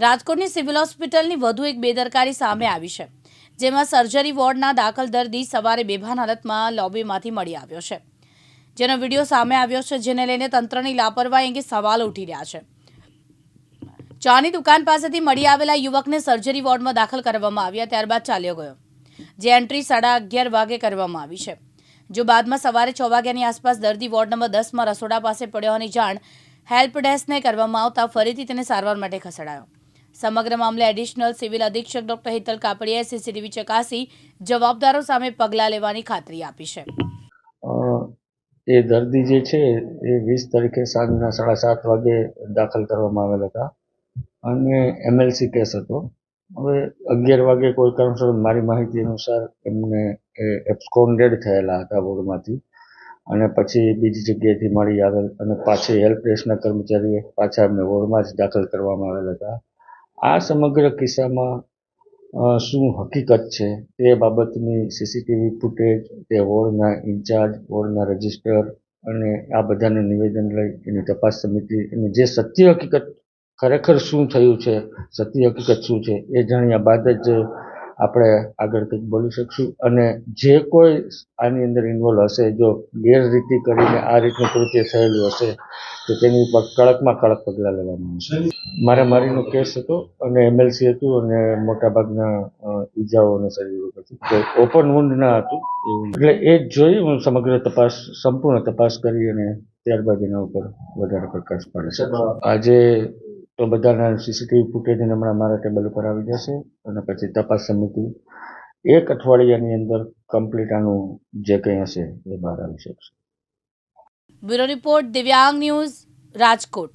રાજકોટની સિવિલ હોસ્પિટલની વધુ એક બેદરકારી સામે આવી છે, જેમાં સર્જરી વોર્ડના દાખલ દર્દી સવારે બેભાન હાલતમાં લોબીમાંથી મળી આવ્યો છે, જેનો વિડીયો સામે આવ્યો છે, જેને લઈને તંત્રની લાપરવાહી અંગે સવાલો ઉઠી રહ્યા છે। ચાની દુકાન પાસેથી મળી આવેલા યુવકને સર્જરી વોર્ડમાં દાખલ કરવામાં આવ્યા, ત્યારબાદ ચાલ્યો ગયો, જે એન્ટ્રી 11:30 વાગે કરવામાં આવી છે। જો બાદમાં સવારે 6 વાગ્યાની આસપાસ દર્દી વોર્ડ નંબર 10માં રસોડા પાસે પડ્યો હોવાની જાણ હેલ્પ ડેસ્કને કરવામાં આવતા ફરીથી તેને સારવાર માટે ખસેડાયો। સમગ્ર મામલે એડિશનલ સિવિલ અધિક્ષક ડોક્ટર હિતલ કાપડિયાએ સીસીટીવી ચકાસી જવાબદારો સામે પગલાં લેવાની ખાતરી આપી છે। એ દર્દી જે છે એ 20 તારીખે સાંજના 7:30 વાગે દાખલ કરવામાં આવેલ હતા અને એમએલસી કેસ હતો। હવે 11 વાગે કોઈ કારણસર મારી માહિતી અનુસાર એમને એબ્સ્કોન્ડેડ થયેલા હતા વોર્ડમાંથી અને પછી બીજી જગ્યાએથી મળી આવેલ અને પાછી હેલ્પ ડેસ્કના કર્મચારીએ પાછા એમને વોર્ડમાં જ દાખલ કરવામાં આવેલ હતા। આ સમગ્ર કિસ્સામાં શું હકીકત છે તે બાબતની સીસીટીવી ફૂટેજ, તે વોર્ડના ઇન્ચાર્જ, વોર્ડના રજિસ્ટર અને આ બધાને નિવેદન લઈ એની તપાસ સમિતિ અને જે સત્ય હકીકત ખરેખર શું થયું છે, સત્ય હકીકત શું છે એ જાણ્યા બાદ જ આપણે આગળ કંઈક બોલી શકશું અને જે કોઈ આની અંદર ઇન્વોલ્વ હશે, જો ગેરરીતિ કરીને આ રીતનું કૃત્ય થયેલું હશે તો તેની ઉપર કડકમાં કડક પગલાં લેવામાં આવશે। મારામારીનો કેસ હતો અને એમએલસી હતું અને મોટાભાગના ઈજાઓ અને શરીર ઉપરથી કોઈ ઓપન વુન્ડ ના હતું એવું, એટલે એ જ જોઈ હું સમગ્ર તપાસ, સંપૂર્ણ તપાસ કરી અને ત્યારબાદ એના ઉપર વધારે પ્રકાશ પાડે છે। આજે તો બધાના સીસીટીવી ફૂટેજ હમણાં મારા ટેબલ ઉપર આવી જશે અને પછી તપાસ સમિતિ 1 અઠવાડિયાની અંદર કમ્પ્લીટ આનું જે કંઈ હશે એ બહાર આવી શકશે। બ્યુરો રિપોર્ટ, દિવ્યાંગ ન્યૂઝ, રાજકોટ।